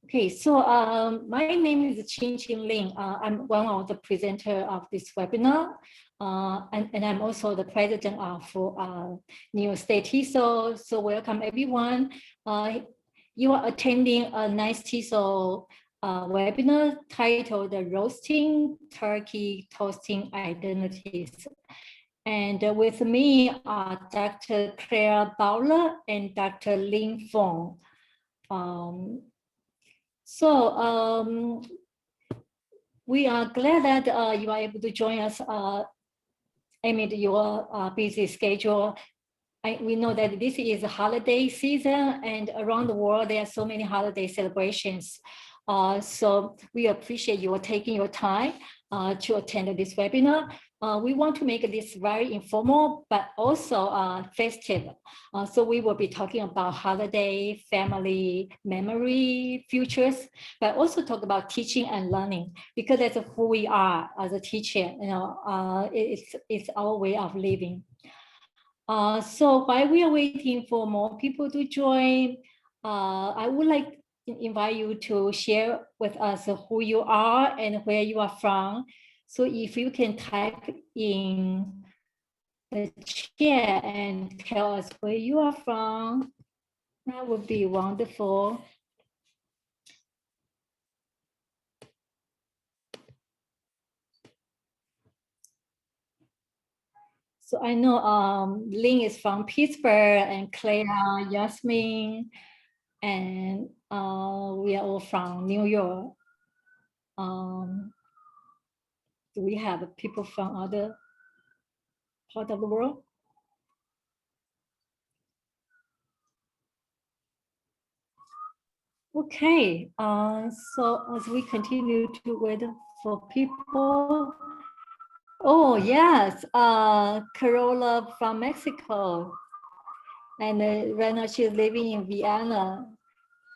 Okay, so my name is Ching-Ching Linh. I'm one of the presenters of this webinar, and I'm also the president of New York State TESOL. So welcome everyone. You are attending a nice TESOL webinar titled Roasting Turkey Toasting Identities. And with me are Dr. Clara Bauler and Dr. Linh Phung. We are glad that you are able to join us amid your busy schedule. We know that this is a holiday season, and around the world there are so many holiday celebrations. So we appreciate you taking your time to attend this webinar. We want to make this very informal, but also festive. So we will be talking about holiday, family, memory, futures, but also talk about teaching and learning, because that's who we are as a teacher. You know, it's our way of living. So while we are waiting for more people to join, I would like to invite you to share with us who you are and where you are from. So if you can type in the chat and tell us where you are from, that would be wonderful. So I know Linh is from Pittsburgh, and Clara, Yasmin, and we are all from New York. Do we have people from other part of the world? Okay, so as we continue to wait for people. Oh, yes, Carola from Mexico. And right now she's living in Vienna.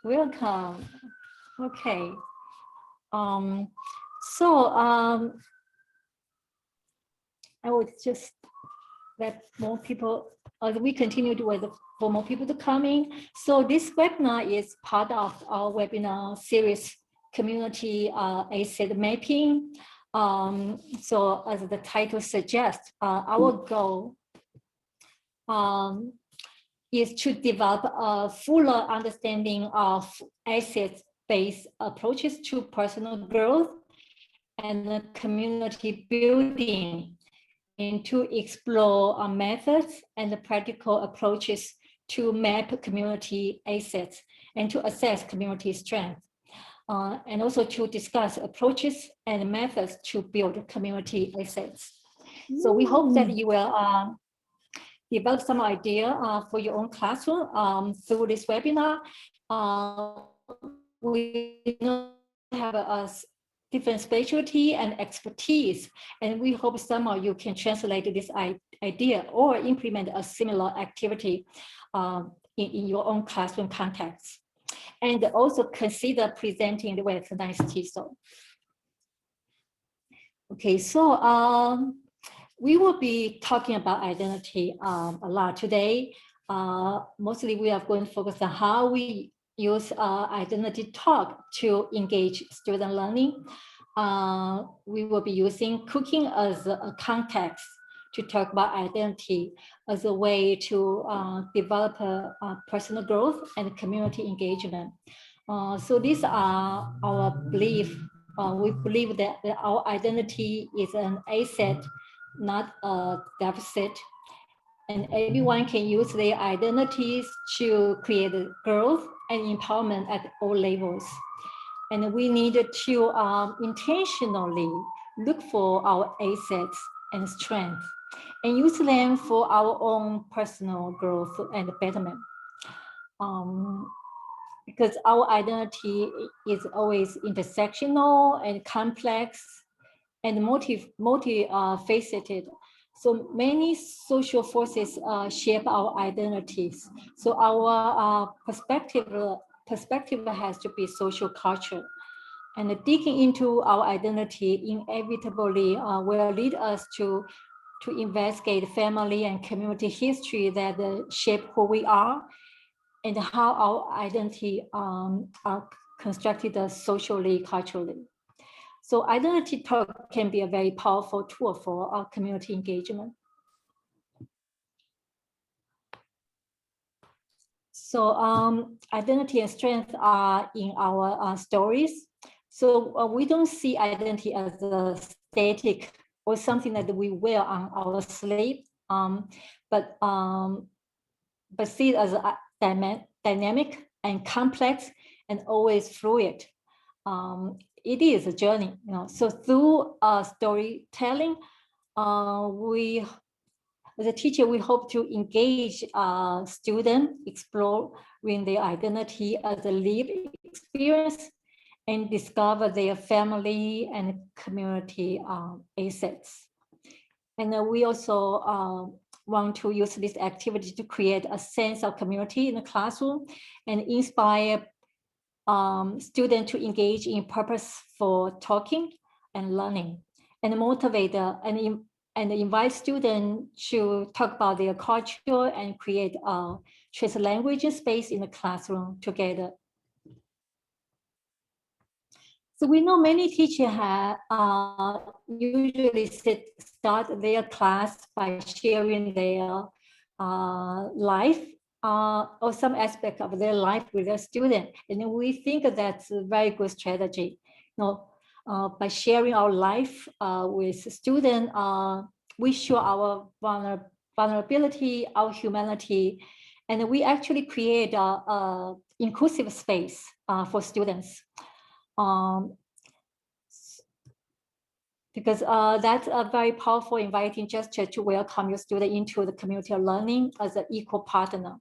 Welcome. Okay. I would just let more people, as we continue to wait for more people to come in. So this webinar is part of our webinar series, Community Asset Mapping. So as the title suggests, our goal is to develop a fuller understanding of asset-based approaches to personal growth and community building, and to explore methods and practical approaches to map community assets and to assess community strength, and also to discuss approaches and methods to build community assets. So we hope that you will develop some idea for your own classroom through this webinar. We have a different specialty and expertise, and we hope some of you can translate this idea or implement a similar activity in your own classroom context, and also consider presenting with nice TESOL. Okay, so we will be talking about identity a lot today. Mostly we are going to focus on how we use identity talk to engage student learning. We will be using cooking as a context to talk about identity as a way to develop personal growth and community engagement. So these are our belief. We believe that our identity is an asset, not a deficit. And everyone can use their identities to create growth and empowerment at all levels. And we need to intentionally look for our assets and strengths and use them for our own personal growth and betterment. Because our identity is always intersectional and complex and multifaceted. So many social forces shape our identities. So our perspective has to be social culture. And digging into our identity inevitably will lead us to investigate family and community history that shape who we are and how our identity are constructed socially, culturally. So identity talk can be a very powerful tool for our community engagement. So identity and strength are in our stories. So we don't see identity as a static or something that we wear on our sleeve, but see it as a dynamic and complex and always fluid. It is a journey, you know. So through storytelling, we, as a teacher, we hope to engage students exploring their identity as a lived experience and discover their family and community assets. And we also want to use this activity to create a sense of community in the classroom and inspire students to engage in purposeful talking and learning, and motivate and invite students to talk about their culture and create a trace language space in the classroom together. So we know many teachers usually start their class by sharing their life or some aspect of their life with their student. And we think that's a very good strategy. You know, by sharing our life with student, we show our vulnerability, our humanity, and we actually create a inclusive space for students. Because that's a very powerful inviting gesture to welcome your student into the community of learning as an equal partner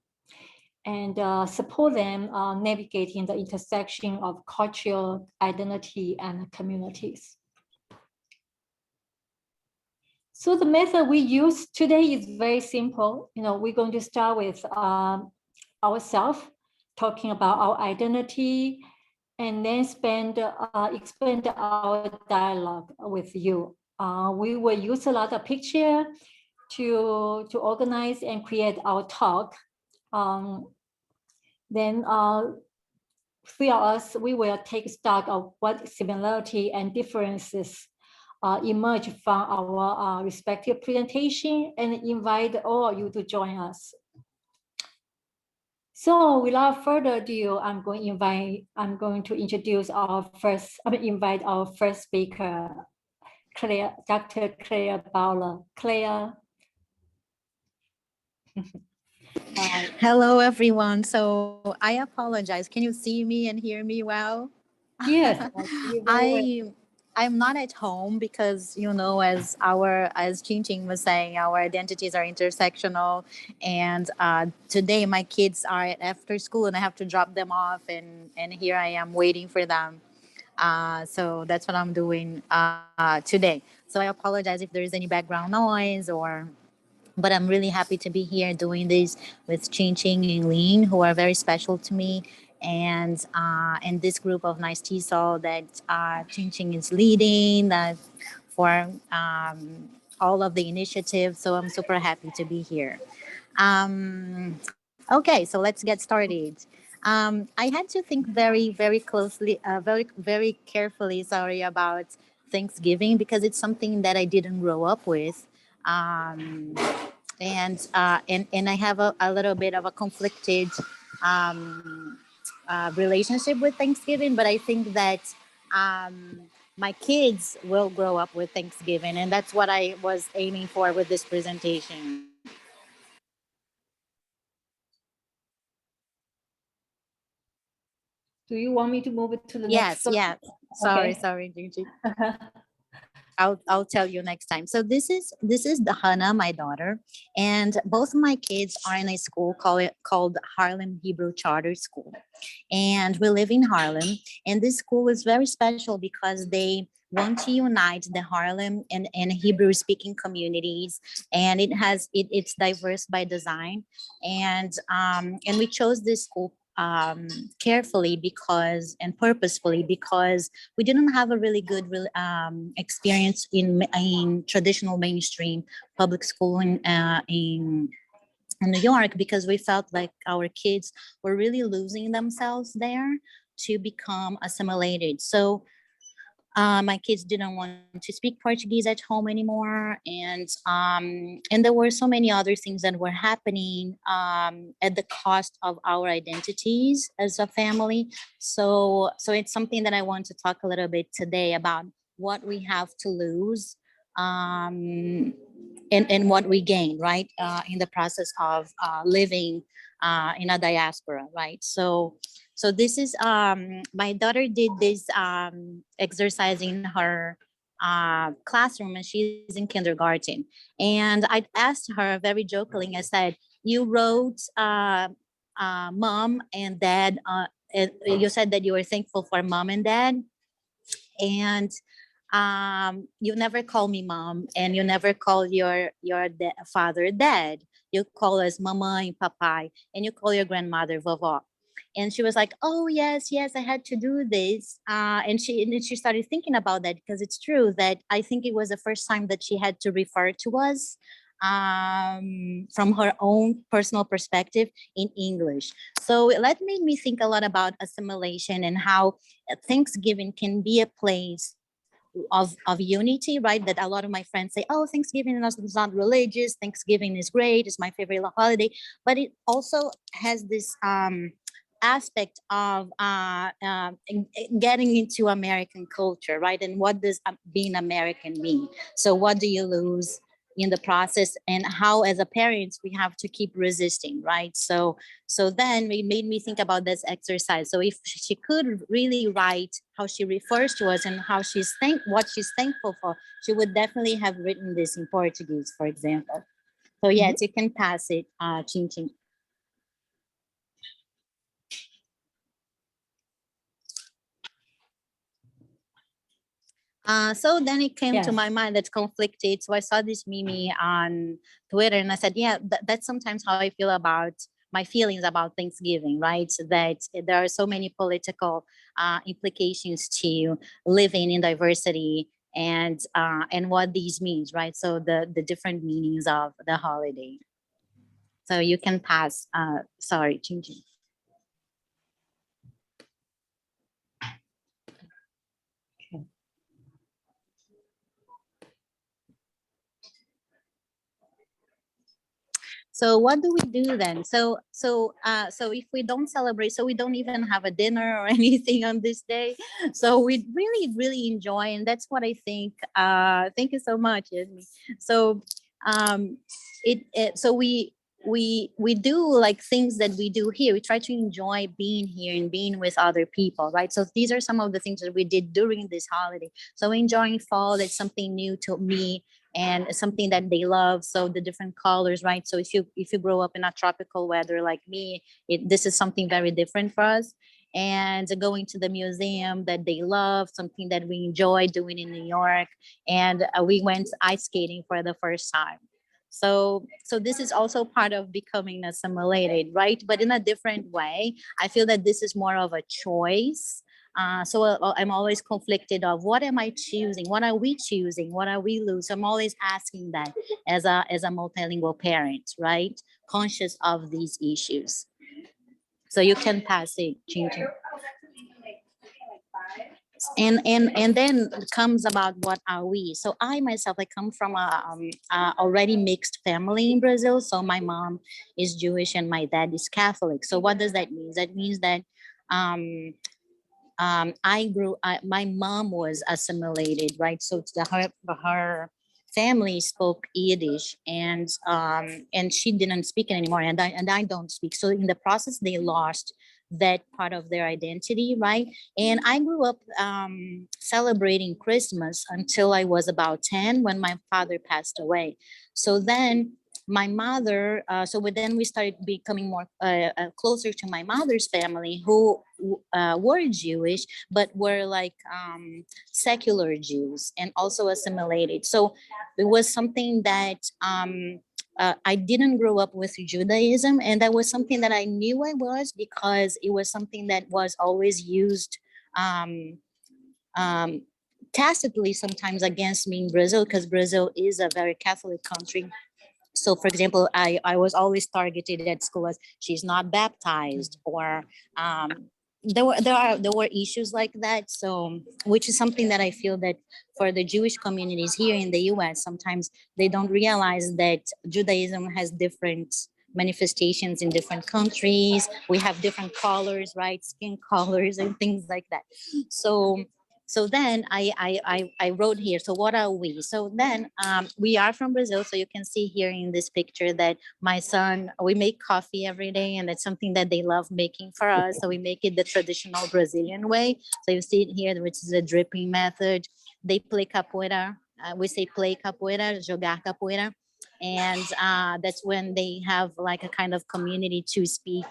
and support them navigating the intersection of culture, identity, and communities. So the method we use today is very simple. You know, we're going to start with ourselves, talking about our identity, and then expand our dialogue with you. We will use a lot of picture to organize and create our talk. Then three of us, we will take stock of what similarity and differences emerge from our respective presentation and invite all of you to join us. So without further ado, I'm going to introduce invite our first speaker, Clara, Dr. Clara Bauler. Clara. Hello, everyone. So I apologize. Can you see me and hear me well? Yes, I'm not at home because as Ching-Ching was saying, our identities are intersectional, and today my kids are after school and I have to drop them off, and here I am waiting for them. So that's what I'm doing today. So I apologize if there is any background noise but I'm really happy to be here doing this with Ching-Ching and Linh, who are very special to me, and this group of nice tea soul that Ching-Ching is leading for all of the initiatives. So I'm super happy to be here. Okay, so let's get started. I had to think very, very closely, very, very carefully, sorry, about Thanksgiving because it's something that I didn't grow up with. Um, and I have a little bit of a conflicted um, relationship with Thanksgiving, but I think that my kids will grow up with Thanksgiving, and that's what I was aiming for with this presentation. do you want me to move it to the Yes, next slide? yes. Okay. Sorry, Gigi. I'll tell you next time. So this is the Hannah, my daughter, and both my kids are in a school called Harlem Hebrew Charter School, and we live in Harlem. And this school is very special because they want to unite the Harlem and Hebrew speaking communities, and it's diverse by design, and we chose this school carefully because and purposefully because we didn't have a really good experience in traditional mainstream public school in New York because we felt like our kids were really losing themselves there. to become assimilated. So my kids didn't want to speak Portuguese at home anymore, and there were so many other things that were happening at the cost of our identities as a family. So it's something that I want to talk a little bit today about what we have to lose, and what we gain, right, in the process of living in a diaspora, right? So this is my daughter did this exercise in her classroom, and she's in kindergarten. And I asked her very jokingly, I said, you wrote mom and dad, you said that you were thankful for mom and dad, and you never call me mom, and you never call your father dad. You call us mama and papa, and you call your grandmother vovó. And she was like, oh yes, yes, I had to do this. And then she started thinking about that, because it's true that I think it was the first time that she had to refer to us from her own personal perspective in English. So that made me think a lot about assimilation and how Thanksgiving can be a place of unity, right? That a lot of my friends say, oh, Thanksgiving is not religious. Thanksgiving is great. It's my favorite holiday. But it also has this aspect of getting into American culture, right? And what does being American mean? So what do you lose in the process, and how as a parents we have to keep resisting, right? So then it made me think about this exercise. So if she could really write how she refers to us and how what she's thankful for, she would definitely have written this in Portuguese, for example. So yes, you can pass it, Ching-Ching. So then it came to my mind that's conflicted. So I saw this meme on Twitter, and I said, yeah, that's sometimes how I feel about my feelings about Thanksgiving, right? So that there are so many political implications to living in diversity, and what these means, right? So the different meanings of the holiday. So you can pass. Sorry, Ching-Ching. So what do we do then? So if we don't celebrate, so we don't even have a dinner or anything on this day. So we really enjoy, and that's what I think. Thank you so much, Yasmin. So so we do like things that we do here. We try to enjoy being here and being with other people, right? So these are some of the things that we did during this holiday. So enjoying fall, that's something new to me and something that they love. So the different colors, right? So if you grow up in a tropical weather like me, this is something very different for us. And going to the museum that they love, something that we enjoy doing in New York. And we went ice skating for the first time. So this is also part of becoming assimilated, right? But in a different way. I feel that this is more of a choice. So I'm always conflicted of what am I choosing? What are we choosing? What are we losing? I'm always asking that as a multilingual parent, right? Conscious of these issues. So you can pass it, Ching-Ching. And then comes about what are we. So I myself, I come from a already mixed family in Brazil. So my mom is Jewish and my dad is Catholic. So what does that mean? That means that my mom was assimilated, right? So her family spoke Yiddish, and she didn't speak it anymore, and I don't speak. So in the process, they lost that part of their identity, right? And I grew up celebrating Christmas until I was about 10 when my father passed away. So then my mother, then we started becoming more closer to my mother's family, who were Jewish, but were like secular Jews and also assimilated. So it was something that I didn't grow up with Judaism, and that was something that I knew I was, because it was something that was always used um, um, tacitly sometimes against me in Brazil, because Brazil is a very Catholic country. So for example, I was always targeted at school as she's not baptized, or there were issues like that. So, which is something that I feel that for the Jewish communities here in the U.S., sometimes they don't realize that Judaism has different manifestations in different countries. We have different colors, right? Skin colors and things like that. So then I wrote here. So what are we? So then we are from Brazil. So you can see here in this picture that my son, we make coffee every day, and that's something that they love making for us. So we make it the traditional Brazilian way. So you see it here, which is a dripping method. They play capoeira. We say play capoeira, jogar capoeira. And that's when they have like a kind of community to speak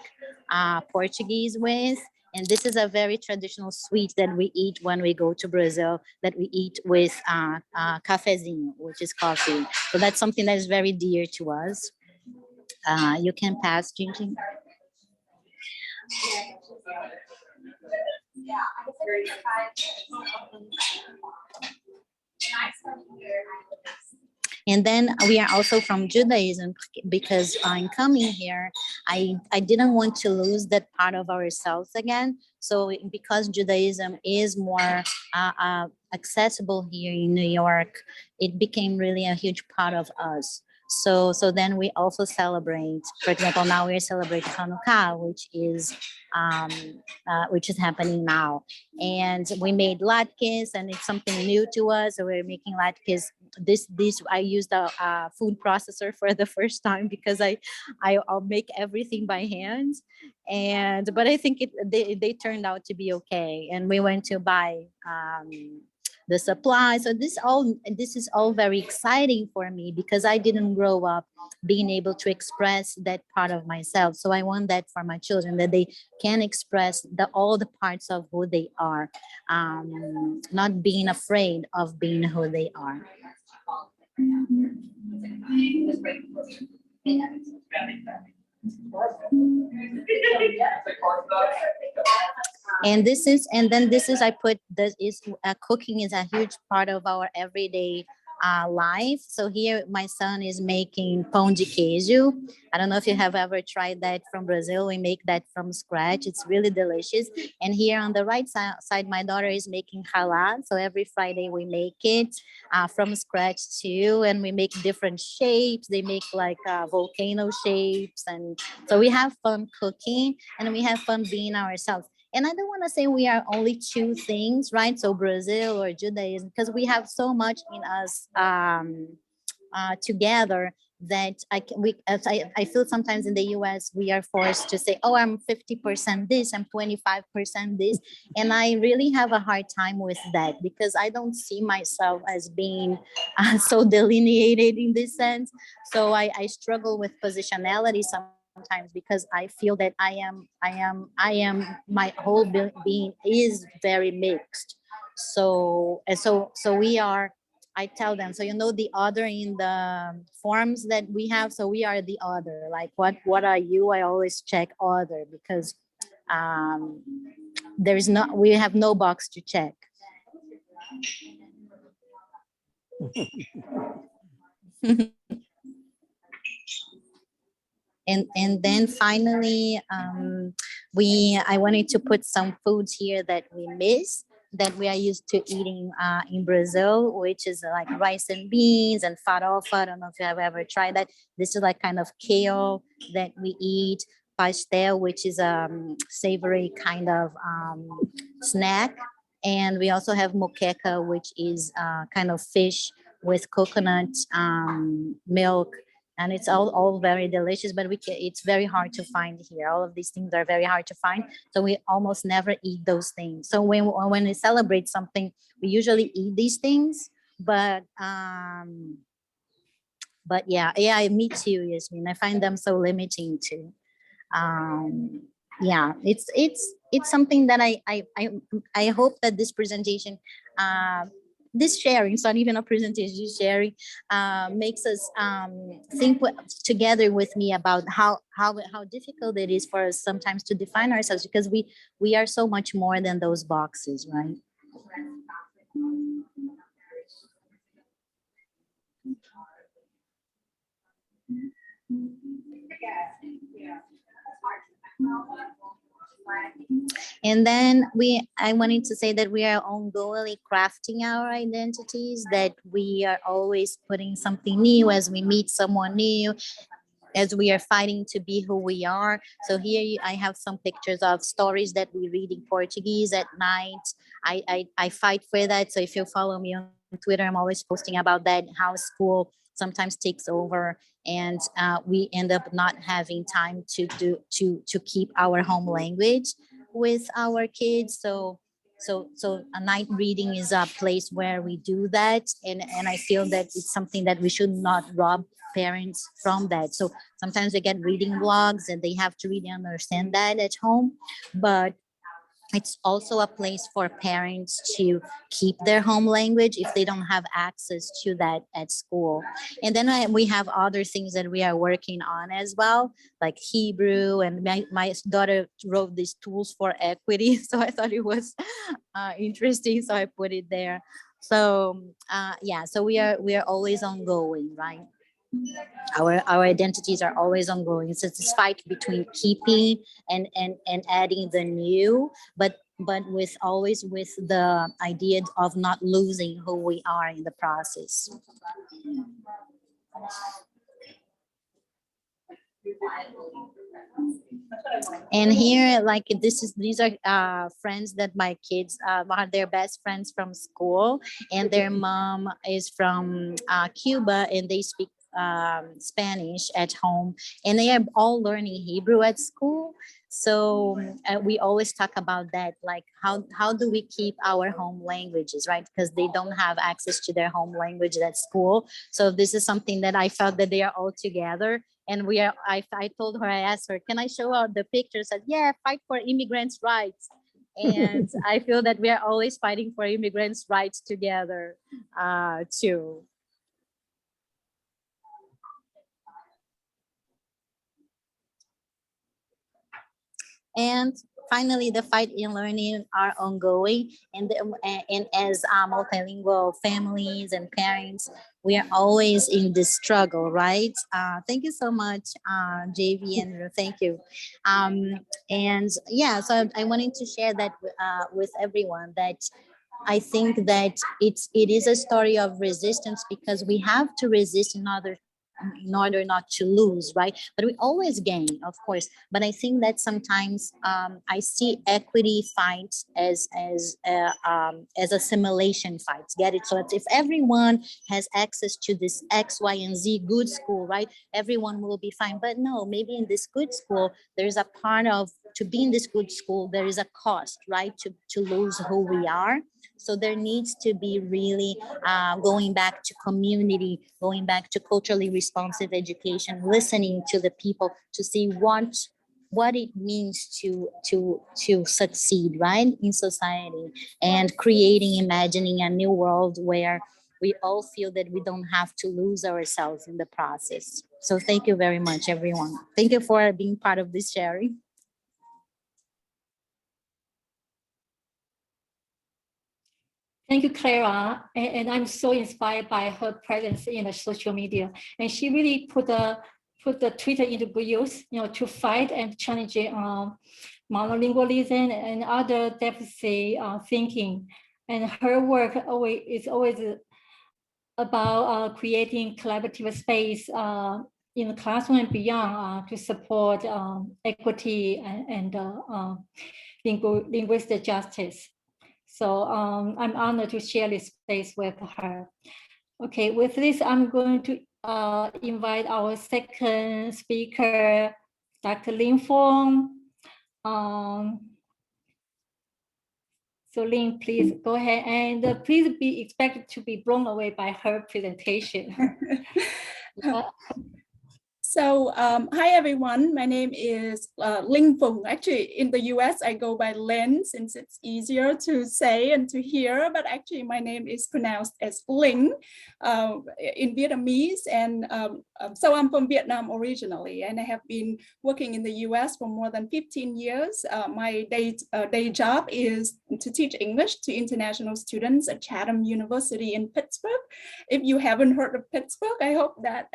Portuguese with. And this is a very traditional sweet that we eat when we go to Brazil, that we eat with cafezinho, which is coffee. So that's something that is very dear to us. You can pass, Ching-Ching. And then we are also from Judaism, because in coming here, I didn't want to lose that part of ourselves again. So because Judaism is more accessible here in New York, it became really a huge part of us. So then we also celebrate, for example, now we're celebrating Hanukkah, um, which is happening now. And we made latkes, and it's something new to us. So we're making latkes. This I used a food processor for the first time, because I'll make everything by hand. But I think they turned out to be okay. And we went to buy the supply. So this is all very exciting for me, because I didn't grow up being able to express that part of myself. So I want that for my children, that they can express all the parts of who they are, not being afraid of being who they are. And I put this is cooking is a huge part of our everyday life. So here my son is making pão de queijo. I don't know if you have ever tried that from Brazil. We make that from scratch. It's really delicious. And here on the right side, my daughter is making halal. So every Friday we make it from scratch too. And we make different shapes. They make like volcano shapes. And so we have fun cooking, and we have fun being ourselves. And I don't want to say we are only two things, right? So Brazil or Judaism, because we have so much in us together, that I feel sometimes in the US we are forced to say, oh, I'm 50% this, I'm 25% this. And I really have a hard time with that, because I don't see myself as being so delineated in this sense. So I struggle with positionality sometimes, because I feel that my whole being is very mixed. So we are, I tell them, so the other in the forms that we have, so we are the other. Like what are you? I always check other, because we have no box to check. And then finally, I wanted to put some foods here that we miss, that we are used to eating in Brazil, which is like rice and beans and farofa. I don't know if you have ever tried that. This is like kind of kale that we eat. Pastel, which is a savory kind of snack. And we also have moqueca, which is kind of fish with coconut milk, and it's all very delicious, but it's very hard to find here. All of these things are very hard to find, so we almost never eat those things. So when we celebrate something, we usually eat these things, but yeah, me too, Yasmin. I find them so limiting too. Yeah, it's something that I hope that this presentation, this sharing, it's not even a presentation, this sharing makes us think together with me about how difficult it is for us sometimes to define ourselves, because we are so much more than those boxes, right? And then I wanted to say that we are ongoingly crafting our identities, that we are always putting something new as we meet someone new, as we are fighting to be who we are. So here I have some pictures of stories that we read in Portuguese at night. I fight for that. So if you follow me on Twitter, I'm always posting about that, how school sometimes takes over, and we end up not having time to keep our home language with our kids. So a night reading is a place where we do that, and I feel that it's something that we should not rob parents from that. So sometimes they get reading blogs and they have to really understand that at home, but it's also a place for parents to keep their home language if they don't have access to that at school. And then we have other things that we are working on as well, like Hebrew. And my daughter wrote these tools for equity. So I thought it was interesting. So I put it there. So yeah, so we are always ongoing, right? Our identities are always ongoing. It's this fight between keeping and adding the new, but with always with the idea of not losing who we are in the process. And here, like these are friends that my kids are their best friends from school, and their mom is from Cuba, and they speak Spanish at home, and they are all learning Hebrew at school. So we always talk about that, like how do we keep our home languages, right? Because they don't have access to their home language at school. So this is something that I felt that they are all together. And I told her, I asked her, can I show out the pictures? Said, yeah, fight for immigrants' rights. And I feel that we are always fighting for immigrants' rights together too. And finally, the fight in learning are ongoing. And as multilingual families and parents, we are always in this struggle, right? Thank you so much, JV and Ru. Thank you. And yeah, so I wanted to share that with everyone, that I think that it is a story of resistance, because we have to resist in order not to lose, right? But we always gain, of course. But I think that sometimes I see equity fights as assimilation fights. Get it? So it's, if everyone has access to this X, Y, and Z good school, right? Everyone will be fine. But no, maybe in this good school, there's a part of, to be in this good school, there is a cost, right? To lose who we are. So there needs to be really going back to community, going back to culturally responsive education, listening to the people to see what it means to succeed, right, in society, and creating, imagining a new world where we all feel that we don't have to lose ourselves in the process. So thank you very much, everyone. Thank you for being part of this sharing. Thank you, Clara. And I'm so inspired by her presence in the social media. And she really put the Twitter into good use, to fight and challenge monolingualism and other deficit thinking. And her work is always about creating collaborative space in the classroom and beyond to support equity and linguistic justice. So I'm honored to share this space with her. Okay, with this, I'm going to invite our second speaker, Dr. Linh Phung. So Linh, please go ahead, and please be expected to be blown away by her presentation. So hi everyone, my name is Linh Phung. Actually in the US I go by Linh since it's easier to say and to hear, but actually my name is pronounced as Linh in Vietnamese, and so I'm from Vietnam originally, and I have been working in the US for more than 15 years. My day job is to teach English to international students at Chatham University in Pittsburgh. If you haven't heard of Pittsburgh, I hope that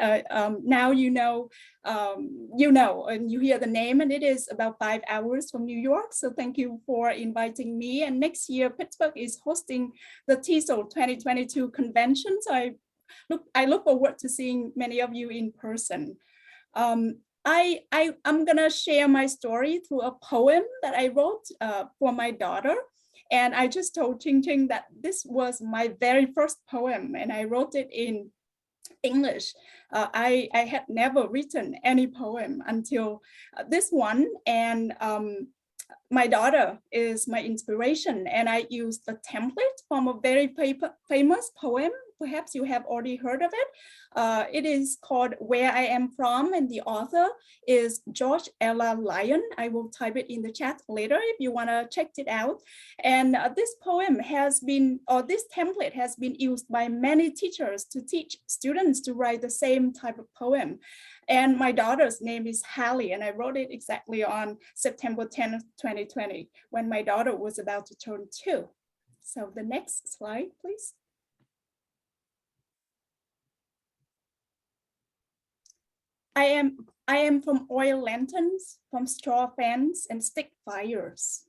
now you know so you know, and you hear the name, and it is about 5 hours from New York. So thank you for inviting me. And next year, Pittsburgh is hosting the TESOL 2022 convention. So I look forward to seeing many of you in person. I'm gonna share my story through a poem that I wrote for my daughter. And I just told Ching-Ching that this was my very first poem, and I wrote it in English. I had never written any poem until this one. And my daughter is my inspiration, and I used a template from a very famous poem. Perhaps you have already heard of it. It is called Where I Am From, and the author is George Ella Lyon. I will type it in the chat later if you want to check it out. And this poem has been, or this template has been used by many teachers to teach students to write the same type of poem. And my daughter's name is Hallie, and I wrote it exactly on September 10th, 2020, when my daughter was about to turn 2. So the next slide, please. I am from oil lanterns, from straw fans and stick fires.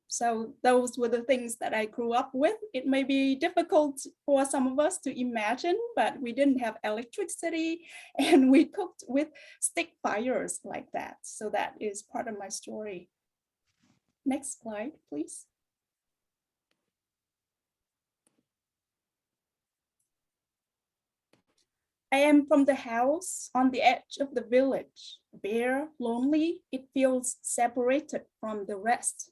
So those were the things that I grew up with. It may be difficult for some of us to imagine, but we didn't have electricity, and we cooked with stick fires like that. So that is part of my story. Next slide, please. I am from the house on the edge of the village, bare, lonely. It feels separated from the rest.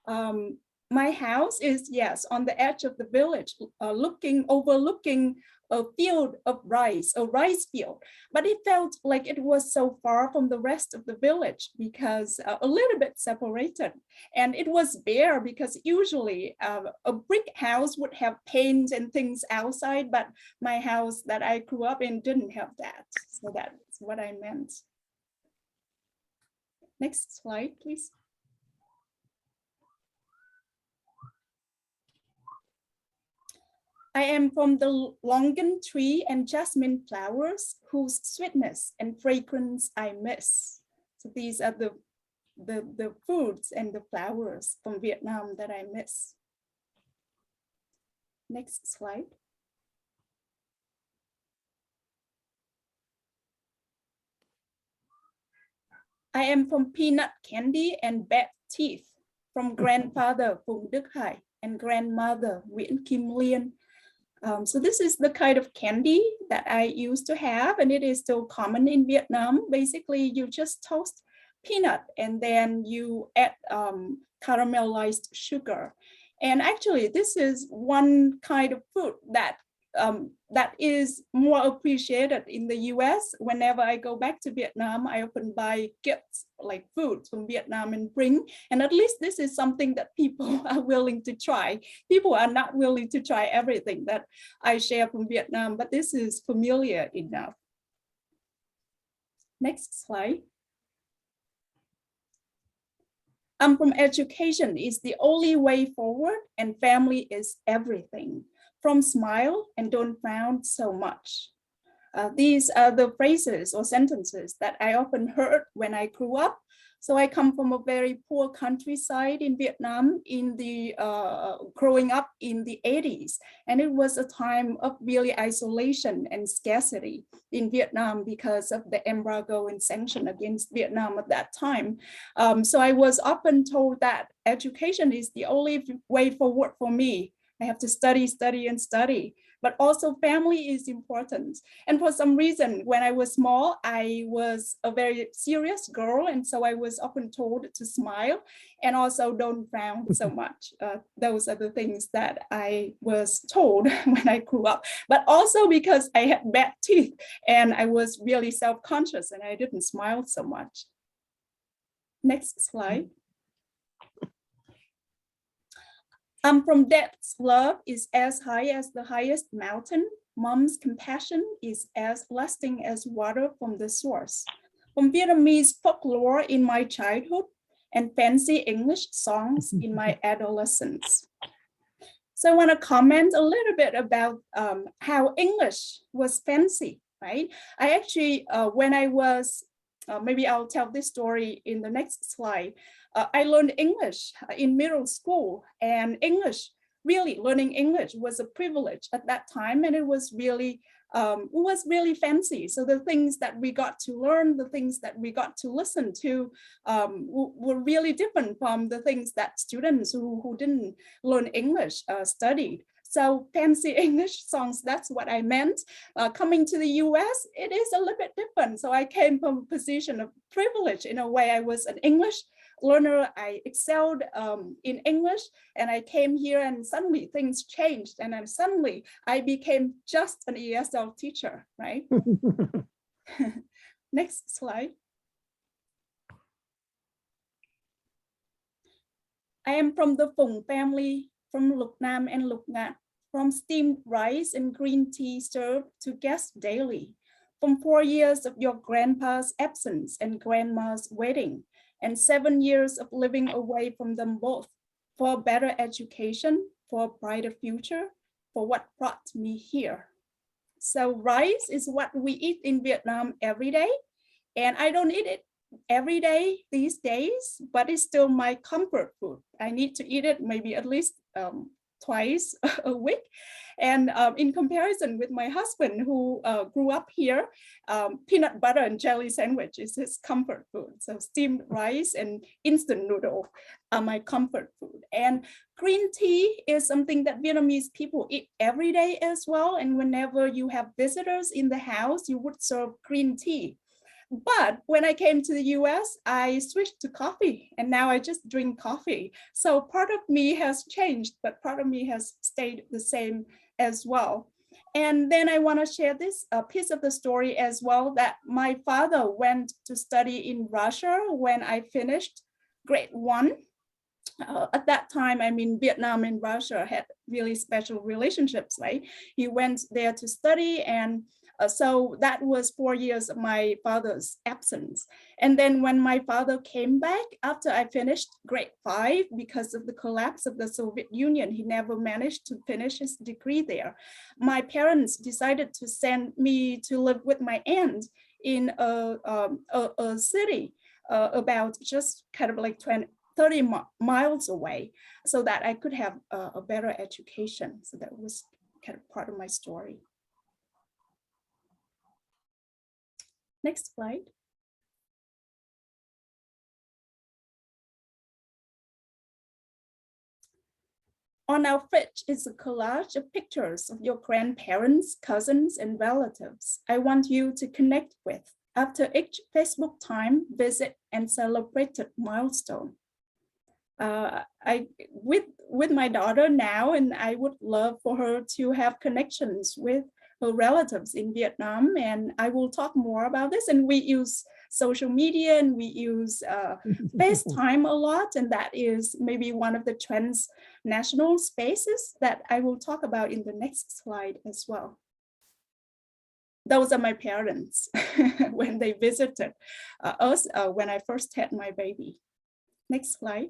My house is, yes, on the edge of the village, overlooking a field of rice, a rice field. But it felt like it was so far from the rest of the village because a little bit separated. And it was bare because usually a brick house would have paint and things outside, but my house that I grew up in didn't have that. So that's what I meant. Next slide, please. I am from the longan tree and jasmine flowers whose sweetness and fragrance I miss. So these are the foods and the flowers from Vietnam that I miss. Next slide. I am from peanut candy and bad teeth, from grandfather Phung and grandmother Nguyễn Kim Liên. So this is the kind of candy that I used to have, and it is still common in Vietnam. Basically, you just toast peanut and then you add caramelized sugar. And actually, this is one kind of food that that is more appreciated in the US. Whenever I go back to Vietnam, I often buy gifts like food from Vietnam and bring. And at least this is something that people are willing to try. People are not willing to try everything that I share from Vietnam, but this is familiar enough. Next slide. From education is the only way forward, and family is everything. From smile and don't frown so much. These are the phrases or sentences that I often heard when I grew up. So I come from a very poor countryside in Vietnam in the growing up in the 80s. And it was a time of really isolation and scarcity in Vietnam because of the embargo and sanction against Vietnam at that time. So I was often told that education is the only way forward for me. I have to study, study, and study. But also family is important. And for some reason, when I was small, I was a very serious girl. And so I was often told to smile and also don't frown so much. Those are the things that I was told when I grew up. But also because I had bad teeth and I was really self-conscious and I didn't smile so much. Next slide. From depths, love is as high as the highest mountain. Mom's compassion is as lasting as water from the source. From Vietnamese folklore in my childhood and fancy English songs in my adolescence. So I want to comment a little bit about how English was fancy right? I actually, when I was, maybe I'll tell this story in the next slide. I learned English in middle school, and learning English was a privilege at that time, and it was really fancy. So the things that we got to learn, the things that we got to listen to were really different from the things that students who didn't learn English studied. So fancy English songs, that's what I meant. Coming to the US, it is a little bit different. So I came from a position of privilege in a way. I was an English learner, I excelled in English, and I came here and suddenly things changed, and then suddenly I became just an ESL teacher, right? Next slide. I am from the Phung family, from Lục Nam and Lục Ngạn, from steamed rice and green tea served to guests daily, from 4 years of your grandpa's absence and grandma's wedding, and 7 years of living away from them both, for a better education, for a brighter future, for what brought me here. So rice is what we eat in Vietnam every day, and I don't eat it every day these days, but it's still my comfort food. I need to eat it maybe at least twice a week. And in comparison with my husband, who grew up here, peanut butter and jelly sandwich is his comfort food. So steamed rice and instant noodle are my comfort food. And green tea is something that Vietnamese people eat every day as well. And whenever you have visitors in the house, you would serve green tea. But when I came to the US, I switched to coffee, and now I just drink coffee. So part of me has changed, but part of me has stayed the same as well. And then I want to share this piece of the story as well, that my father went to study in Russia when I finished grade 1. At that time, I mean, Vietnam and Russia had really special relationships, right? He went there to study, and so that was 4 years of my father's absence. And then when my father came back after I finished grade 5, because of the collapse of the Soviet Union, he never managed to finish his degree there. My parents decided to send me to live with my aunt in a city about just kind of like 30 miles away, so that I could have a better education. So that was kind of part of my story. Next slide. On our fridge is a collage of pictures of your grandparents, cousins, and relatives I want you to connect with after each Facebook time, visit, and celebrated milestone. With my daughter now, and I would love for her to have connections with her relatives in Vietnam, and I will talk more about this. And we use social media, and we use FaceTime a lot, and that is maybe one of the transnational spaces that I will talk about in the next slide as well. Those are my parents when they visited us when I first had my baby. Next slide.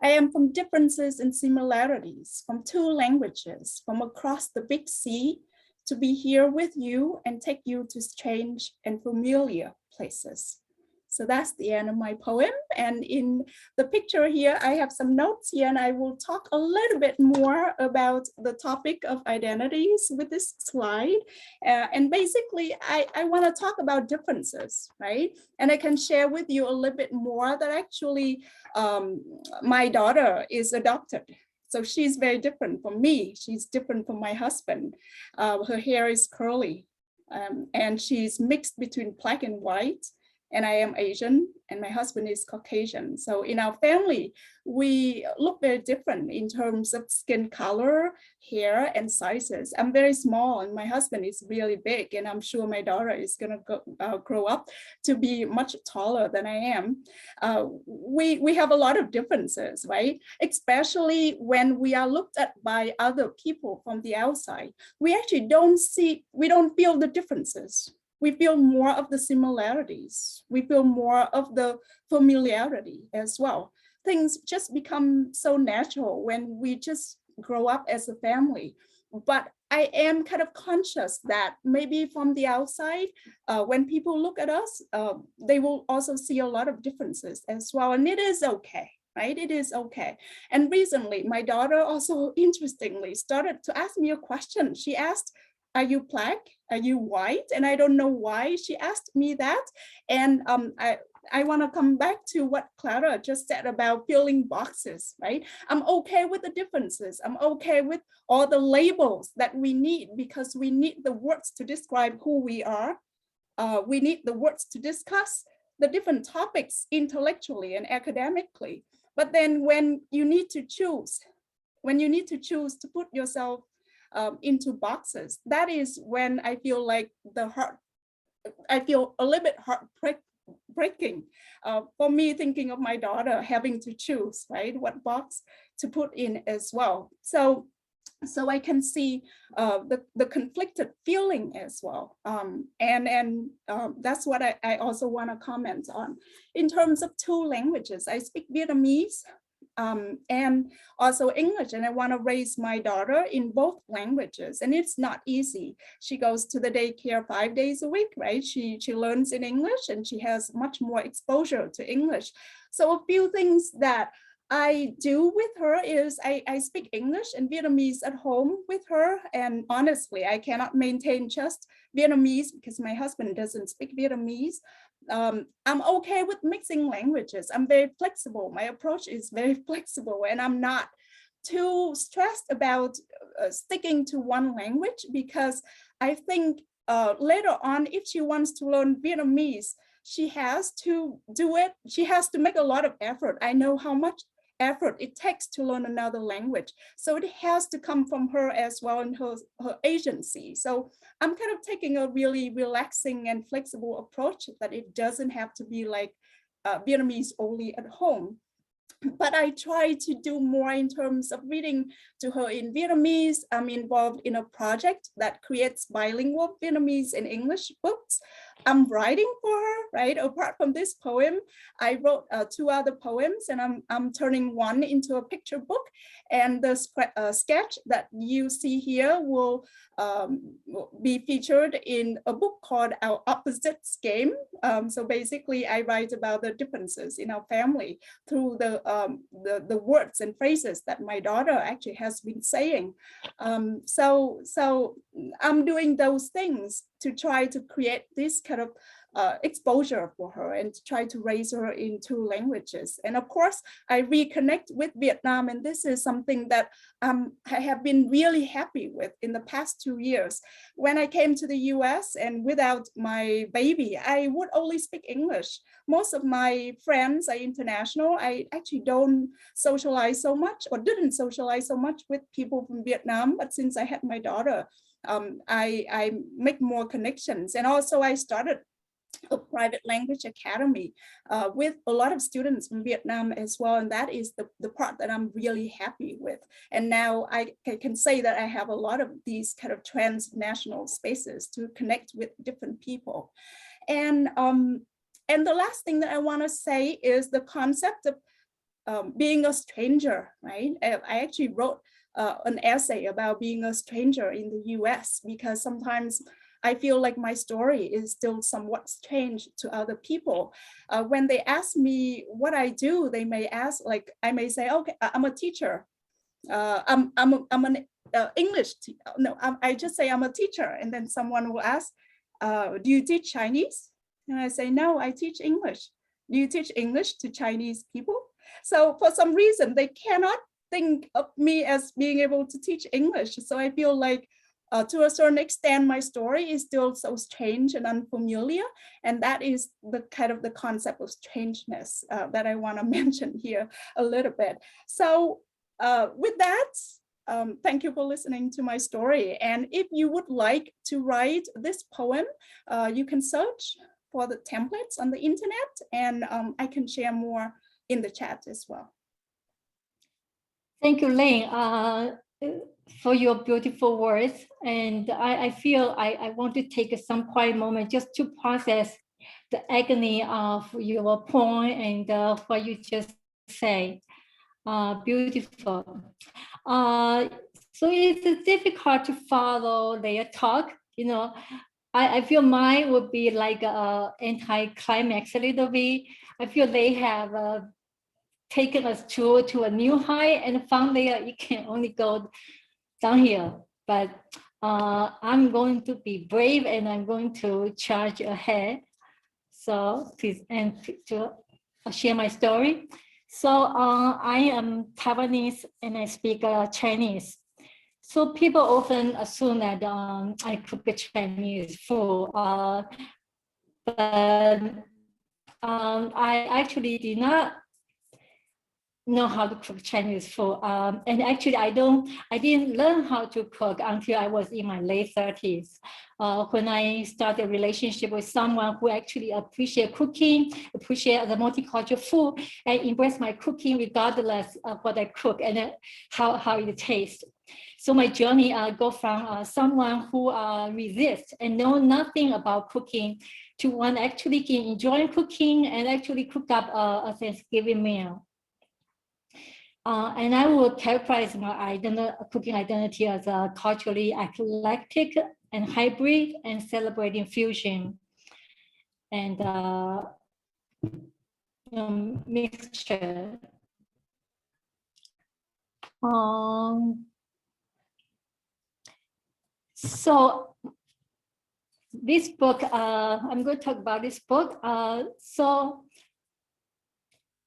I am from differences and similarities, from 2 languages, from across the big sea, to be here with you and take you to strange and familiar places. So that's the end of my poem. And in the picture here, I have some notes here, and I will talk a little bit more about the topic of identities with this slide. And basically, I want to talk about differences, right? And I can share with you a little bit more that actually my daughter is adopted. So she's very different from me. She's different from my husband. Her hair is curly, and she's mixed between black and white. And I am Asian, and my husband is Caucasian. So in our family, we look very different in terms of skin color, hair, and sizes. I'm very small, and my husband is really big, and I'm sure my daughter is gonna grow up to be much taller than I am. We have a lot of differences, right? Especially when we are looked at by other people from the outside. We actually we don't feel the differences. We feel more of the similarities. We feel more of the familiarity as well. things just become so natural when we just grow up as a family. But I am kind of conscious that maybe from the outside, when people look at us, they will also see a lot of differences as well. And it is okay, right? It is okay. And recently, my daughter also interestingly started to ask me a question. She asked, "Are you black? Are you white?" And I don't know why she asked me that. And I want to come back to what Clara just said about filling boxes, right? I'm okay with the differences. I'm okay with all the labels that we need, because we need the words to describe who we are. We need the words to discuss the different topics intellectually and academically. But then when you need to choose to put yourself into boxes, that is when I feel like I feel a little bit heartbreaking for me, thinking of my daughter having to choose, right, what box to put in as well. So I can see the conflicted feeling as well. And that's what I also want to comment on. In terms of two languages, I speak Vietnamese and also English, and I want to raise my daughter in both languages, and it's not easy. She goes to the daycare 5 days a week, right? She learns in English, and she has much more exposure to English. So a few things that I do with her is I speak English and Vietnamese at home with her, and honestly, I cannot maintain just Vietnamese because my husband doesn't speak Vietnamese. I'm okay with mixing languages. I'm very flexible. My approach is very flexible, and I'm not too stressed about sticking to one language, because I think later on, if she wants to learn Vietnamese, she has to do it. She has to make a lot of effort. I know how much effort it takes to learn another language. So it has to come from her as well, and her agency. So I'm kind of taking a really relaxing and flexible approach, that it doesn't have to be like Vietnamese only at home. But I try to do more in terms of reading to her in Vietnamese. I'm involved in a project that creates bilingual Vietnamese and English books. I'm writing for her, right? Apart from this poem, I wrote 2 other poems, and I'm turning one into a picture book. And the sketch that you see here will be featured in a book called Our Opposites Game. So basically, I write about the differences in our family through the words and phrases that my daughter actually has been saying. So I'm doing those things to try to create this kind of exposure for her, and to try to raise her in 2 languages. And of course, I reconnect with Vietnam, and this is something that I have been really happy with in the past 2 years. When I came to the US and without my baby, I would only speak English. Most of my friends are international. I actually don't socialize so much, or didn't socialize so much with people from Vietnam, but since I had my daughter, I make more connections. And also I started a private language academy with a lot of students from Vietnam as well. And that is the part that I'm really happy with. And now I can say that I have a lot of these kind of transnational spaces to connect with different people. And the last thing that I want to say is the concept of being a stranger, right? I actually wrote an essay about being a stranger in the US, because sometimes I feel like my story is still somewhat strange to other people. When they ask me what I do, they may ask, like, I may say, okay, I'm a teacher. I'm an English, I just say I'm a teacher. And then someone will ask, do you teach Chinese? And I say, no, I teach English. Do you teach English to Chinese people? So for some reason, they cannot think of me as being able to teach English. So I feel like to a certain extent, my story is still so strange and unfamiliar. And that is the kind of the concept of strangeness that I want to mention here a little bit. So with that, thank you for listening to my story. And if you would like to write this poem, you can search for the templates on the internet, and I can share more in the chat as well. Thank you, Linh, for your beautiful words. And I feel I want to take some quiet moment just to process the agony of your poem and what you just say. Beautiful. So it's difficult to follow their talk. You know, I feel mine would be like anti-climax a little bit. I feel they have taken us to a new high, and from there it can only go downhill. But I'm going to be brave, and I'm going to charge ahead. So please, and to share my story. So I am Taiwanese and I speak Chinese. So people often assume that I cook Chinese food, but I actually did not know how to cook Chinese food. And actually I didn't learn how to cook until I was in my late 30s. When I started a relationship with someone who actually appreciate cooking, appreciate the multicultural food, and embrace my cooking regardless of what I cook and how it tastes. So my journey go from someone who resists and know nothing about cooking to one actually can enjoy cooking and actually cook up a Thanksgiving meal. And I would characterize my cooking identity as a culturally eclectic and hybrid and celebrating fusion and mixture. So this book, I'm going to talk about this book. So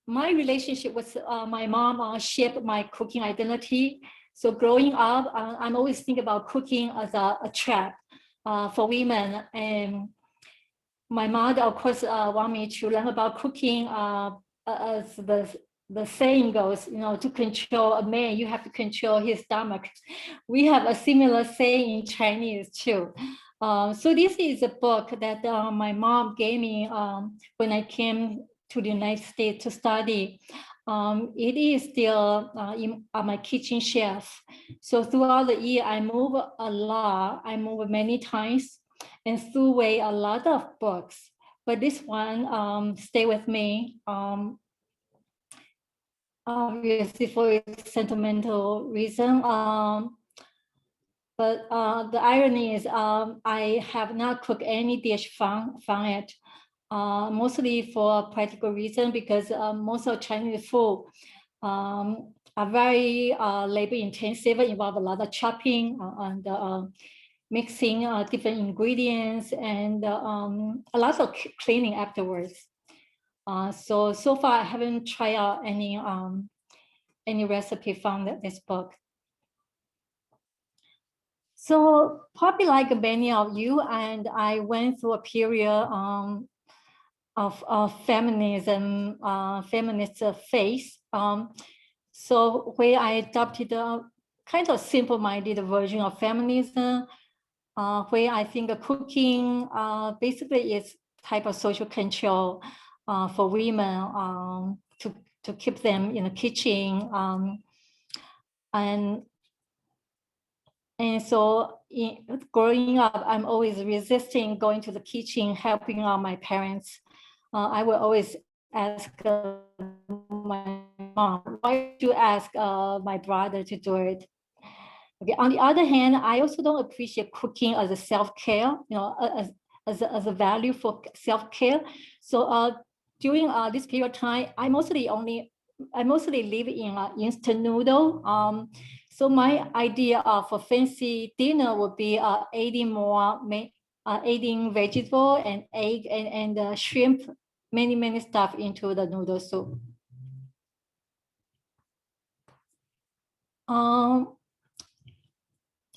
my relationship with my mom shaped my cooking identity. So growing up, I'm always thinking about cooking as a trap for women. And my mother, of course, want me to learn about cooking as the saying goes, you know, to control a man, you have to control his stomach. We have a similar saying in Chinese too. So this is a book that my mom gave me when I came to the United States to study. It is still in my kitchen shelf. So throughout the year, I move a lot. I move many times and threw away a lot of books. But this one stay with me. Obviously for a sentimental reason. But the irony is I have not cooked any dish from it. Mostly for practical reason, because most of Chinese food are very labor intensive, involve a lot of chopping and mixing different ingredients and a lot of cleaning afterwards. So far I haven't tried out any recipe from this book. So probably like many of you, and I went through a period of feminism, feminist faith. So where I adopted a kind of simple-minded version of feminism, where I think cooking basically is type of social control for women to keep them in the kitchen. And so growing up, I'm always resisting going to the kitchen, helping out my parents. I will always ask my mom, why don't you ask my brother to do it? Okay. On the other hand, I also don't appreciate cooking as a self-care, you know, as a value for self-care. So during this period of time, I mostly live in instant noodle. So my idea of a fancy dinner would be adding vegetable and egg and shrimp, many stuff into the noodle soup.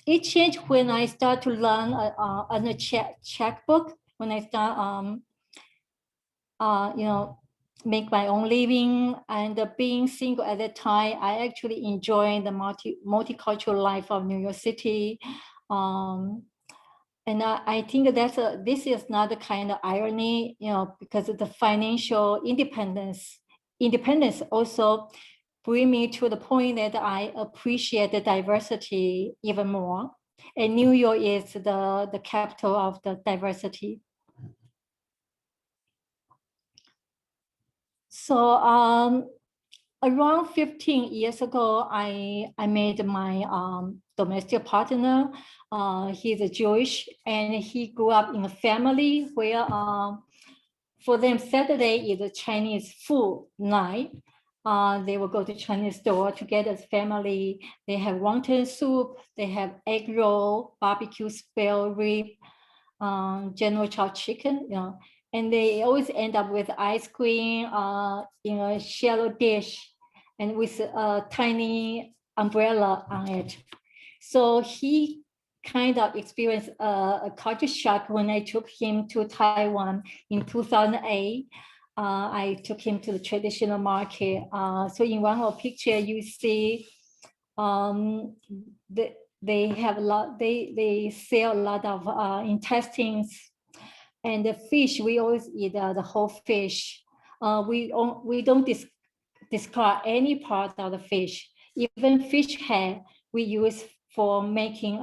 It changed when I start to learn on a checkbook, when I start, you know, make my own living, and being single at that time, I actually enjoy the multicultural life of New York City. And I think this is not the kind of irony, you know, because of the financial independence also bring me to the point that I appreciate the diversity even more. And New York is the capital of the diversity. So Around 15 years ago, I met my domestic partner. He's a Jewish, and he grew up in a family where for them Saturday is a Chinese food night. They will go to Chinese store together as family. They have wonton soup, they have egg roll, barbecue spare rib, General Chow chicken, and they always end up with ice cream in a shallow dish and with a tiny umbrella on it. So he kind of experienced a culture shock when I took him to Taiwan in 2008. I took him to the traditional market. So in one of picture, you see they have a lot, they sell a lot of intestines, and the fish, we always eat the whole fish. We don't discard any part of the fish. Even fish head we use for making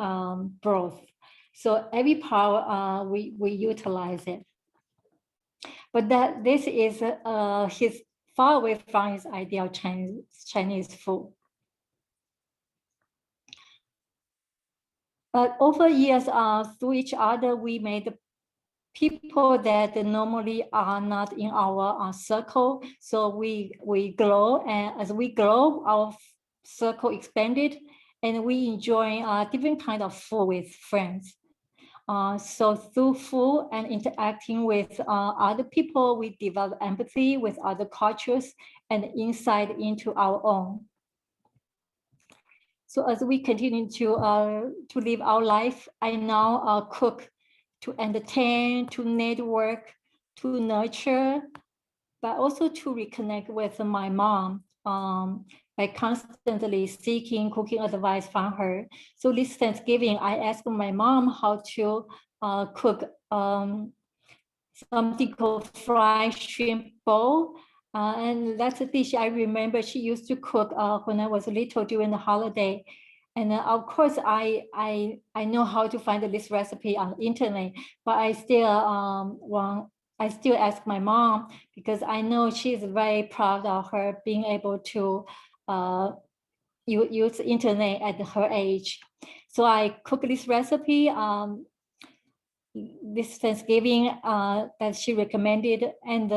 broth. So every part we utilize it. But this is his far away from his idea of Chinese food. But over years, through each other, we made people that normally are not in our circle. So we grow, and as we grow, our circle expanded, and we enjoy different kind of food with friends. So through food and interacting with other people, we develop empathy with other cultures and insight into our own. So as we continue to live our life, I now cook to entertain, to network, to nurture, but also to reconnect with my mom by constantly seeking cooking advice from her. So this Thanksgiving, I asked my mom how to cook something called fried shrimp bowl. And that's a dish I remember she used to cook when I was little during the holiday. And of course, I know how to find this recipe on the internet, but I still ask my mom because I know she's very proud of her being able to use the internet at her age. So I cook this recipe this Thanksgiving that she recommended, and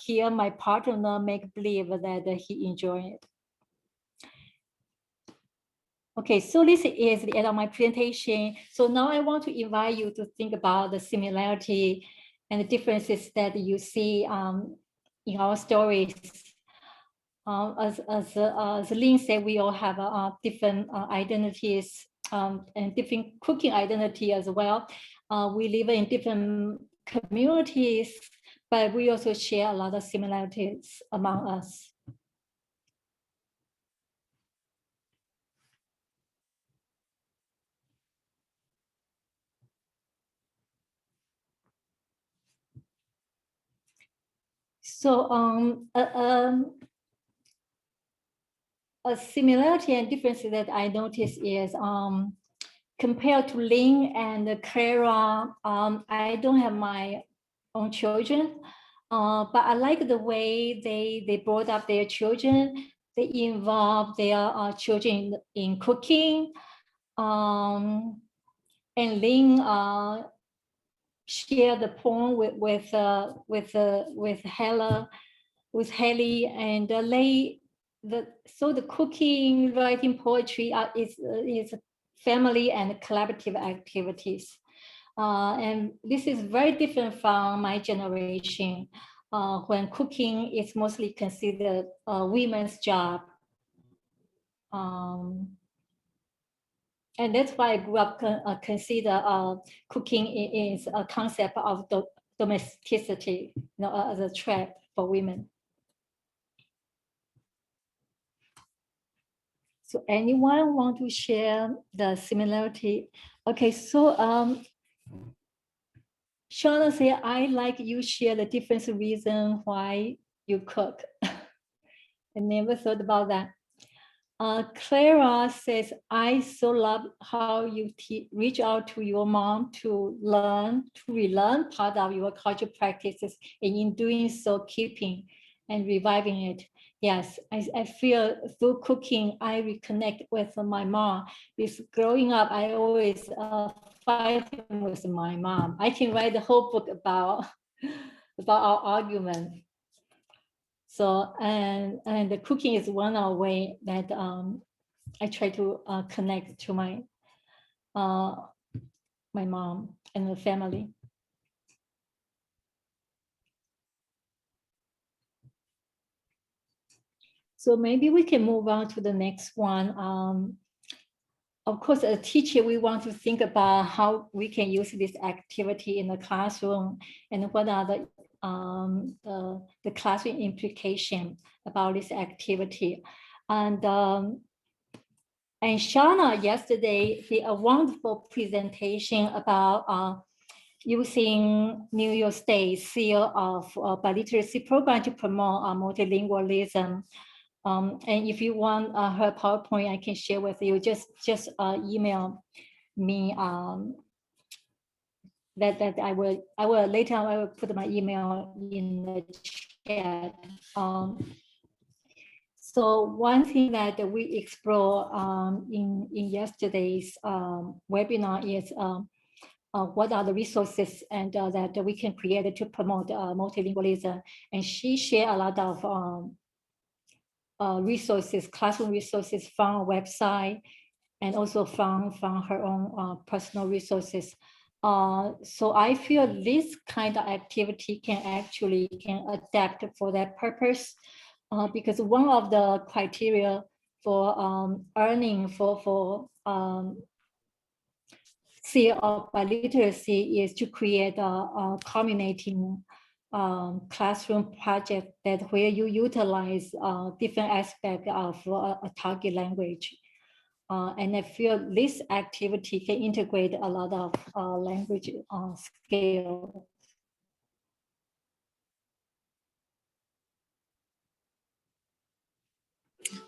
here my partner make believe that he enjoyed it. Okay, so this is the end of my presentation. So now I want to invite you to think about the similarity and the differences that you see in our stories. As Linh said, we all have different identities and different cooking identity as well. We live in different communities, but we also share a lot of similarities among us. So a similarity and difference that I noticed is compared to Linh and Clara, I don't have my own children, but I like the way they brought up their children. They involve their children in cooking, and Linh share the poem with Haley, and so the cooking, writing, poetry is family and collaborative activities. And this is very different from my generation, when cooking is mostly considered a women's job. And that's why I grew up consider cooking is a concept of domesticity, as a trap for women. So anyone want to share the similarity? Okay, so Shauna said, I like you share the different reason why you cook. I never thought about that. Clara says, I so love how you reach out to your mom to relearn part of your cultural practices, and in doing so, keeping and reviving it. Yes, I feel through cooking, I reconnect with my mom. Because growing up, I always fighting with my mom. I can write the whole book about our argument. So and the cooking is one of the way that I try to connect to my my mom and the family. So maybe we can move on to the next one. Of course, as a teacher, we want to think about how we can use this activity in the classroom and what are the classroom implication about this activity. And Shauna yesterday did a wonderful presentation about using New York State Seal of Biliteracy program to promote multilingualism. And if you want her PowerPoint, I can share with you. Just email me. That I will later on, I will put my email in the chat. So one thing that we explore in yesterday's webinar is what are the resources and that we can create to promote multilingualism. And she shared a lot of resources, classroom resources from our website, and also from her own personal resources. So I feel this kind of activity can adapt for that purpose, because one of the criteria for earning for seal of biliteracy is to create a culminating classroom project that where you utilize different aspects of a target language. And I feel this activity can integrate a lot of language skills.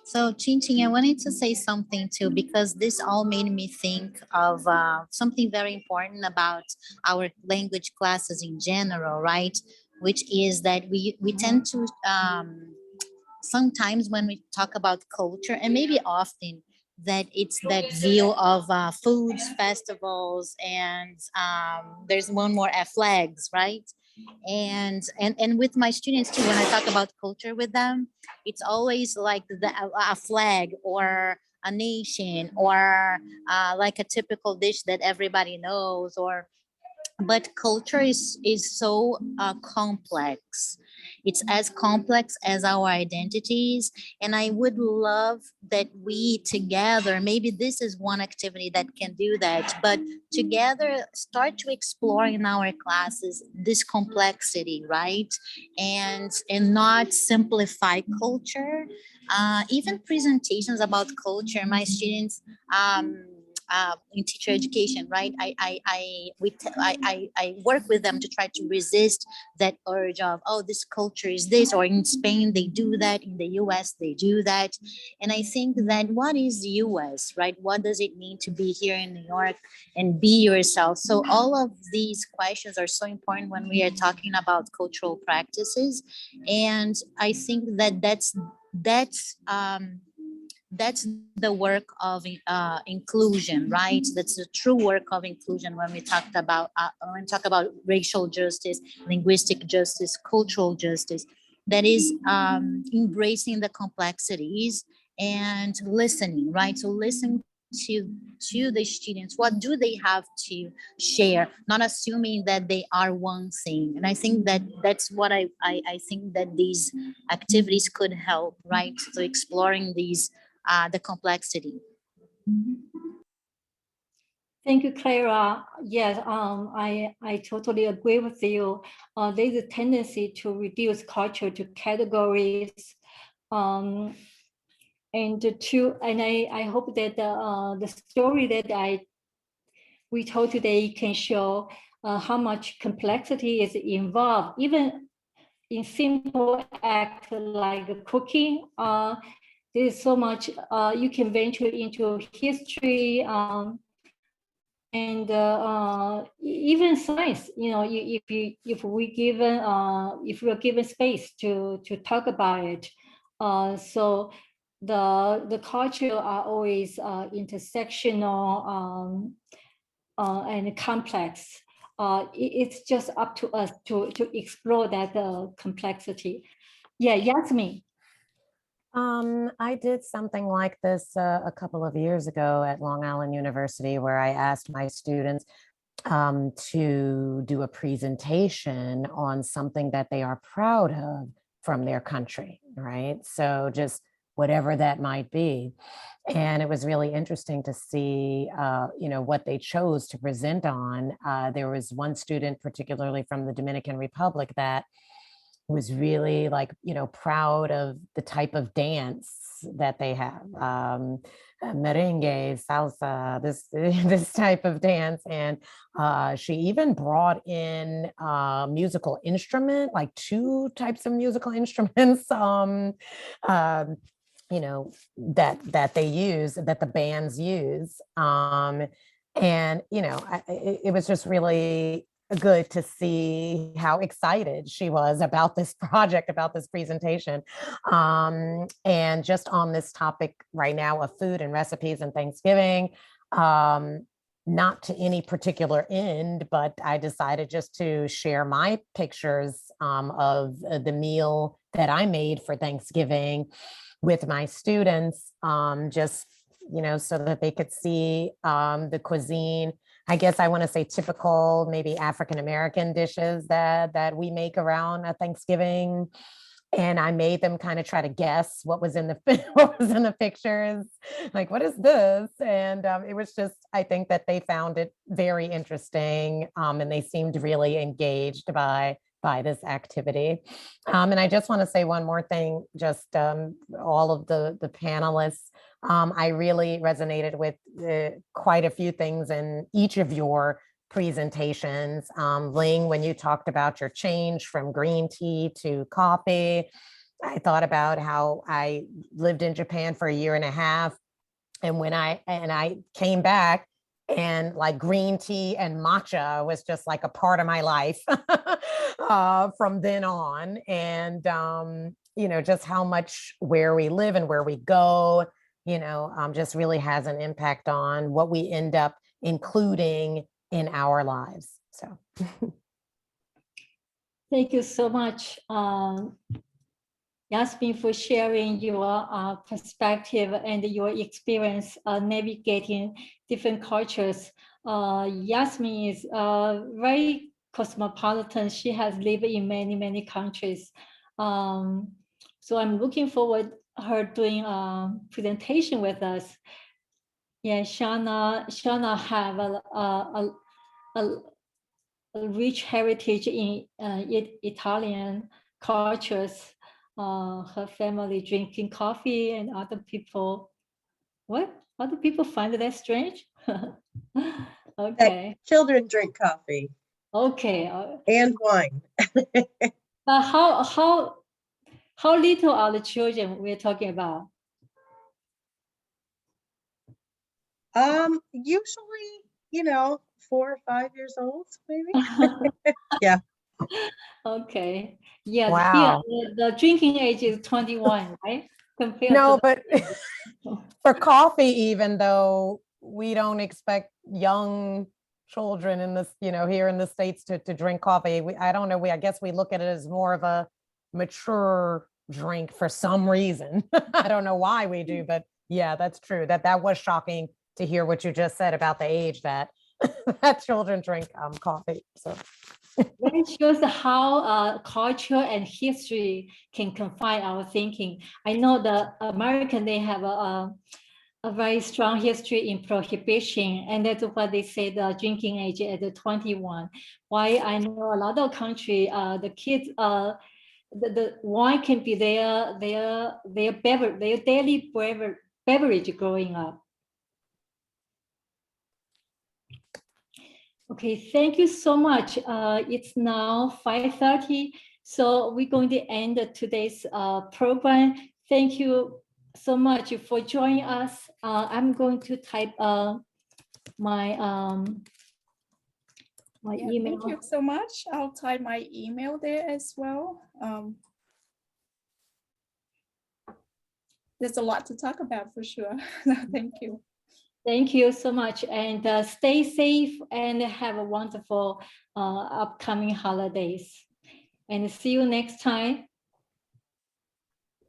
So, Ching-Ching, I wanted to say something too, because this all made me think of something very important about our language classes in general, right? Which is that we tend to, sometimes when we talk about culture, and maybe often, that it's that view of foods, festivals, and there's one more, flags, right? And with my students too, when I talk about culture with them, it's always like a flag or a nation or like a typical dish that everybody knows, or but culture is so complex. It's as complex as our identities, and I would love that we together, maybe this is one activity that can do that, but together start to explore in our classes this complexity, right? And not simplify culture. Even presentations about culture, my students, in teacher education, right? I work with them to try to resist that urge of, oh, this culture is this, or in Spain they do that, in the US they do that. And I think that what is the US, right? What does it mean to be here in New York and be yourself? So all of these questions are so important when we are talking about cultural practices. And I think that that's the work of inclusion, right? That's the true work of inclusion when we talk about racial justice, linguistic justice, cultural justice. That is embracing the complexities and listening, right? So listen to the students. What do they have to share? Not assuming that they are one thing. And I think that that's what I think that these activities could help, right? So exploring these the complexity. Thank you, Clara. Yes, I totally agree with you. There's a tendency to reduce culture to categories, and I hope that the story that we told today can show how much complexity is involved, even in simple act like cooking. There's so much you can venture into history. And even science, you know, if we're given space to talk about it, So the culture are always intersectional and complex. It's just up to us to explore that complexity. Yeah, Yasmin. I did something like this a couple of years ago at Long Island University, where I asked my students to do a presentation on something that they are proud of from their country, right? So just whatever that might be. And it was really interesting to see, what they chose to present on. There was one student, particularly from the Dominican Republic, that was really proud of the type of dance that they have, merengue, salsa, this type of dance. And she even brought in a musical instrument, like 2 types of musical instruments, that they use, that the bands use. And it was just really good to see how excited she was about this project, about this presentation. And just on this topic right now of food and recipes and Thanksgiving, not to any particular end, but I decided just to share my pictures of the meal that I made for Thanksgiving with my students, just, so that they could see the cuisine. I guess I want to say typical, maybe African-American dishes that we make around Thanksgiving. And I made them kind of try to guess what was in the pictures, like, what is this? And it was just, I think that they found it very interesting, and they seemed really engaged by this activity. And I just want to say one more thing, just all of the panelists. I really resonated with quite a few things in each of your presentations. Ling, when you talked about your change from green tea to coffee, I thought about how I lived in Japan for 1.5 years. And when I came back, and like green tea and matcha was just like a part of my life from then on. And, just how much where we live and where we go, just really has an impact on what we end up including in our lives. So Thank you so much, Yasmin, for sharing your perspective and your experience navigating different cultures. Yasmin is very cosmopolitan. She has lived in many, many countries. So I'm looking forward her doing a presentation with us. Yeah, Shana have a rich heritage in Italian cultures. Her family drinking coffee, and other people, what? Other people find that strange? Okay. Children drink coffee. Okay. And wine. How little are the children we're talking about? Usually, 4 or 5 years old, maybe. Yeah. Okay. Yes. wow. Here, the drinking age is 21, right? Compared No, to but for coffee, even though we don't expect young children in this, here in the States to drink coffee, I don't know, I guess we look at it as more of a mature drink for some reason. I don't know why we do, but yeah, that's true. That was shocking to hear what you just said about the age that that children drink coffee. So that shows how culture and history can confine our thinking. I know the American, they have a very strong history in prohibition, and that's why they say the drinking age at 21. Why I know a lot of country, the kids, the wine can be their daily beverage growing up. Okay, thank you so much. It's now 5:30, so we're going to end today's program. Thank you so much for joining us. I'm going to type my email. Thank you so much. I'll type my email there as well. there's a lot to talk about for sure. Thank you. Thank you so much, and stay safe and have a wonderful upcoming holidays. And see you next time.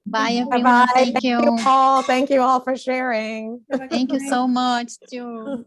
Bye, everyone. Bye-bye. Thank you. all. Thank you all for sharing. Thank you so much, too.